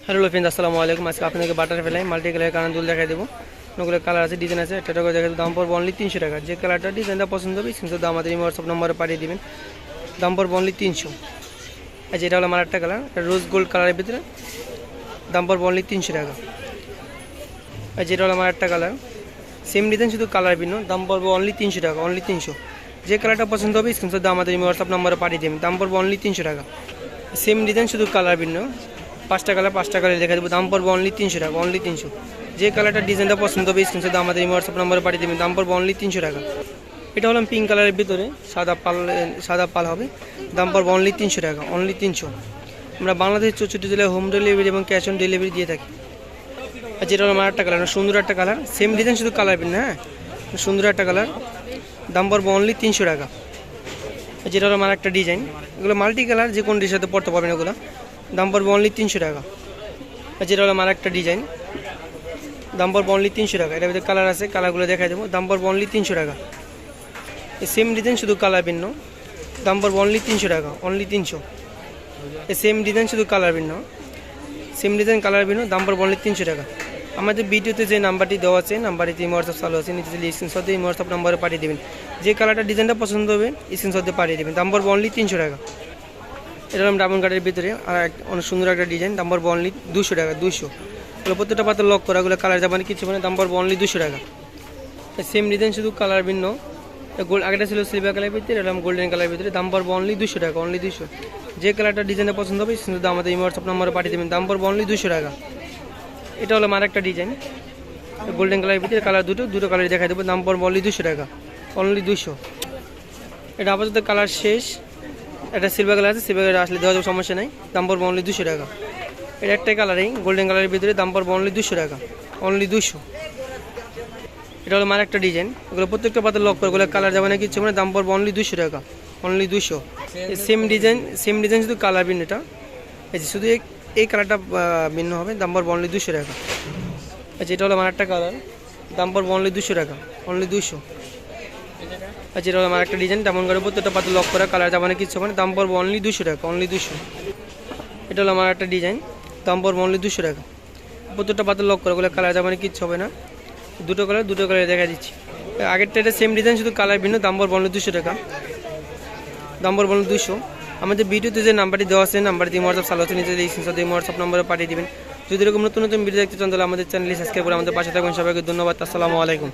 Hello friends, আসসালামু আলাইকুম। আজকে আপনাদেরকে বাটারফ্লাই মাল্টি কালার কানের দুল দেখাই দেবো। অনেকগুলো কালার আছে, ডিজাইন আছে। একটা করে দেখাই দেবো। দাম পড়বে অনলি 300 টাকা। যে কালারটা ডিজাইনটা পছন্দ হবে স্ক্রিনশট দিয়ে আমাদের হোয়াটসঅ্যাপ নম্বরে পাঠিয়ে দেবেন। দাম পড়বে অনলি 300। আচ্ছা, এটা হলো আমার একটা কালার, রোজ গোল্ড কালারের ভিতরে। দাম পড়বে অনলি 300 টাকা। আচ্ছা, এটা হলো আমার একটা কালার, সেম ডিজাইন শুধু কালার ভিন্ন। দাম পড়বে অনলি 300 টাকা, অনলি 300। যে কালারটা পছন্দ হবে স্ক্রিনশট দিয়ে আমাদের হোয়াটসঅ্যাপ নম্বরে পাঠিয়ে দেবেন। দাম পড়বে অনলি 300 টাকা। সেম ডিজাইন শুধু কালার ভিন্ন। 5টা কালার দেখা দেবো। দাম পড়বে অনলি 300 টাকা, অনলি 300। যে কালারটা ডিজাইনটা পছন্দ হবে স্ক্রিনশট দিয়ে আমাদের হোয়াটসঅ্যাপ নম্বরে পাঠিয়ে দেবেন। দাম পড়বে অনলি 300 টাকা। এটা হলো পিঙ্ক কালারের ভিতরে সাদা পাল হবে। দাম পড়বে অনলি 300 টাকা, অনলি 300। আমরা বাংলাদেশের 64 জেলায় হোম ডেলিভারি এবং ক্যাশ অন ডেলিভারি দিয়ে থাকি। আর যেটা হলো আমার একটা কালার, সুন্দর একটা কালার, সেম ডিজাইন শুধু কালার ভিন্ন। হ্যাঁ, সুন্দর একটা কালার। দাম পড়বে অনলি 300 টাকা। যেটা হলো আমার একটা ডিজাইন, এগুলো মাল্টি কালার, যে কোনটির সাথে পড়তে পারবেন এগুলো। দাম পড়বে অনলি 300 টাকা। আর যেটা হলো আমার একটা ডিজাইন, দাম পড়বে অনলি 300 টাকা। এটার ভিতরে কালার আছে, কালারগুলো দেখাই দেবো। দাম পড়বে অনলি 300 টাকা। এই সেম ডিজাইন শুধু কালার ভিন্ন। দাম পড়বে অনলি 300 টাকা, অনলি 300। এই সেম ডিজাইন শুধু কালার ভিন্ন, সেম ডিজাইন কালার ভিন্ন। দাম পড়বে অনলি 300 টাকা। আমাদের ভিডিওতে যে নাম্বারটি দেওয়া আছে, নাম্বারটিতে হোয়াটসঅ্যাপ চালু আছে, নিচে স্ক্রিনশট দিয়ে হোয়াটসঅ্যাপ নাম্বারে পাঠিয়ে দেবেন। যে কালারটা ডিজাইনটা পছন্দ হবে স্ক্রিনশট দিয়ে পাঠিয়ে দেবেন। দাম পড়বে অনলি 300 টাকা। এটা হলাম ডায়মন্ড কাটের ভিতরে আর অনেক সুন্দর একটা ডিজাইন। দাম পড়বে অনলি 200 টাকা, 200। এগুলো প্রত্যেকটা পাতা লক করা, এগুলো কালার যাবে কিছু মানে। দাম পড়বে অনলি 200 টাকা। সেম ডিজাইন শুধু কালার ভিন্ন। আগেটা ছিল সিলভার কালারের ভিতরে, এরকম গোল্ডেন কালারের ভিতরে। দাম পড়বে অনলি 200 টাকা, অনলি 200। যে কালারটা ডিজাইনটা পছন্দ হবে কিন্তু আমাদের হোয়াটসঅ্যাপ নম্বরে পাঠিয়ে দেবেন। দাম পড়বে অনলি 200 টাকা। এটা হলো আমার একটা ডিজাইন, গোল্ডেন কালারের ভিতরে, কালার দুটো কালার দেখাই দেবো। দাম পড়বে অনলি 200 টাকা, অনলি 200। এটা আপাতত কালার শেষ। এটা সিলভার কালার আছে, সিলভার কালার আসলে দেওয়া যাবে, সমস্যা নেই। দাম পড়বে অনলি 200 টাকা। এটা একটাই কালারেই গোল্ডেন কালারের ভিতরে। দাম পড়বে অনলি 200 টাকা, অনলি 200। এটা হলো আমার একটা ডিজাইন, এগুলো প্রত্যেকটা পাতা লক করে, ওগুলো কালার যাবে না কিছু মানে। দাম পড়বে অনলি 200 টাকা, অনলি 200। সেম ডিজাইন শুধু কালার ভিন্ন। এটা এই যে শুধু এই কালারটা ভিন্ন হবে। দাম পড়বে অনলি 200 টাকা। আচ্ছা, এটা হলো আমার একটা কালার, দাম পড়বে অনলি 200 টাকা, অনলি 200। আচ্ছা, এটা হলো আমার একটা ডিজাইন, তেমন করে প্রত্যেকটা পাতা লক করা, কালার যাবে না কিছু মানে। দাম পড়বে অনলি 200 টাকা, অনলি 200। এটা হলো আমার একটা ডিজাইন, দাম পড়বে অনলি 200 টাকা। প্রত্যেকটা পাতা লক করা, ওগুলো কালার যাবে না কিচ্ছু হবে না। দুটো কালার দেখা দিচ্ছি। আগেরটা এটা সেম ডিজাইন শুধু কালার ভিন্ন। দাম পড়বে অনলি 200 টাকা, দাম পড়বে অনলি 200। আমাদের ভিডিওতে যে নাম্বারটি দেওয়া আছে, নাম্বারটি হোয়াটসঅ্যাপ চালু আছে, নিচে স্ক্রিনশট দিয়ে হোয়াটসঅ্যাপ নম্বরে পাঠিয়ে দেবেন। যদি এরকম নতুন ভিডিও দেখতে চান তাহলে আমাদের চ্যানেলটি সাবস্ক্রাইব করে আমাদের পাশে থাকবেন। সবাইকে ধন্যবাদ। আসসালামু আলাইকুম।